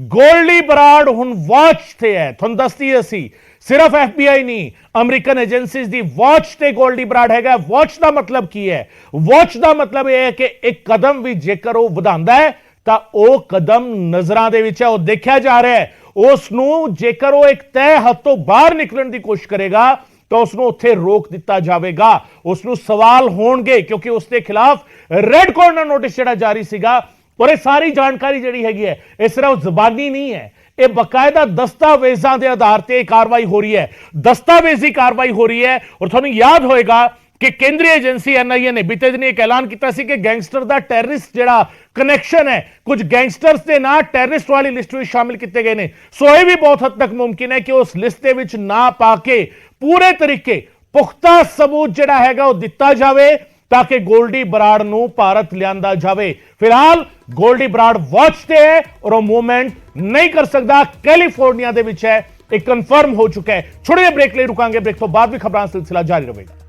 ਗੋਲਡੀ ਬਰਾੜ ਹੁਣ ਵਾਚ ਤੇ ਹੈ। ਤੁਹਾਨੂੰ ਦੱਸਦੀ ਅਸੀਂ ਸਿਰਫ FBI ਨਹੀਂ, ਅਮਰੀਕਨ ਏਜੰਸੀਜ਼ ਦੀ ਵਾਚ ਤੇ ਗੋਲਡੀ ਬਰਾੜ ਹੈਗਾ। ਵਾਚ ਦਾ ਮਤਲਬ ਕੀ ਹੈ? ਵਾਚ ਦਾ ਮਤਲਬ ਇਹ ਹੈ ਕਿ ਇੱਕ ਕਦਮ ਵੀ ਜੇਕਰ ਉਹ ਵਧਾਉਂਦਾ ਹੈ ਤਾਂ ਉਹ ਕਦਮ ਨਜ਼ਰਾਂ ਦੇ ਵਿੱਚ ਹੈ, ਉਹ ਦੇਖਿਆ ਜਾ ਰਿਹਾ ਹੈ। ਉਸ ਨੂੰ ਜੇਕਰ ਉਹ ਇੱਕ ਤੈਅ ਹੱਦ ਤੋਂ ਬਾਹਰ ਨਿਕਲਣ ਦੀ ਕੋਸ਼ਿਸ਼ ਕਰੇਗਾ ਤਾਂ ਉਸ ਨੂੰ ਉੱਥੇ ਰੋਕ ਦਿੱਤਾ ਜਾਵੇਗਾ, ਉਸ ਨੂੰ ਸਵਾਲ ਹੋਣਗੇ, ਕਿਉਂਕਿ ਉਸ ਦੇ ਖਿਲਾਫ ਰੈੱਡ ਕਾਰਨਰ ਨੋਟਿਸ ਜਿਹੜਾ ਜਾਰੀ ਸੀਗਾ। ਔਰ ਇਹ ਸਾਰੀ ਜਾਣਕਾਰੀ ਜਿਹੜੀ ਹੈਗੀ ਹੈ ਇਹ ਸਿਰਫ ਜ਼ਬਾਨੀ ਨਹੀਂ ਹੈ, ਇਹ ਬਕਾਇਦਾ ਦਸਤਾਵੇਜ਼ਾਂ ਦੇ ਆਧਾਰ ਤੇ ਕਾਰਵਾਈ ਹੋ ਰਹੀ ਹੈ, ਦਸਤਾਵੇਜ਼ੀ ਕਾਰਵਾਈ ਹੋ ਰਹੀ ਹੈ। ਔਰ ਤੁਹਾਨੂੰ ਯਾਦ ਹੋਏਗਾ ਕਿ ਕੇਂਦਰੀ ਏਜੰਸੀ NIA ਨੇ ਬੀਤੇ ਦਿਨ ਇੱਕ ਐਲਾਨ ਕੀਤਾ ਸੀ ਕਿ ਗੈਂਗਸਟਰ ਦਾ ਟੈਰਰਿਸਟ ਜਿਹੜਾ ਕਨੈਕਸ਼ਨ ਹੈ, ਕੁਝ ਗੈਂਗਸਟਰਸ ਦੇ ਨਾਂ ਟੈਰਰਿਸਟ ਵਾਲੀ ਲਿਸਟ ਵਿੱਚ ਸ਼ਾਮਿਲ ਕੀਤੇ ਗਏ ਨੇ। ਸੋ ਇਹ ਵੀ ਬਹੁਤ ਹੱਦ ਤੱਕ ਮੁਮਕਿਨ ਹੈ ਕਿ ਉਸ ਲਿਸਟ ਦੇ ਵਿੱਚ ਨਾ ਪਾ ਕੇ ਪੂਰੇ ਤਰੀਕੇ ਪੁਖਤਾ ਸਬੂਤ ਜਿਹੜਾ ਹੈਗਾ ਉਹ ਦਿੱਤਾ ਜਾਵੇ ਤਾਂ ਕਿ ਗੋਲਡੀ ਬਰਾੜ ਨੂੰ ਭਾਰਤ ਲਿਆਂਦਾ ਜਾਵੇ। ਫਿਲਹਾਲ ਗੋਲਡੀ ਬਰਾੜ ਵਾਚ ਤੇ ਹੈ ਔਰ ਉਹ ਮੂਵਮੈਂਟ ਨਹੀਂ ਕਰ ਸਕਦਾ, ਕੈਲੀਫੋਰਨੀਆ ਦੇ ਵਿੱਚ ਹੈ, ਇਹ ਕਨਫਰਮ ਹੋ ਚੁੱਕਾ ਹੈ। ਛੋਟੇ ਜਿਹੇ ਬ੍ਰੇਕ ਲਈ ਰੁਕਾਂਗੇ, ਬ੍ਰੇਕ ਤੋਂ ਬਾਅਦ ਵੀ ਖਬਰਾਂ ਦਾ ਸਿਲਸਿਲਾ ਜਾਰੀ ਰਹੇਗਾ।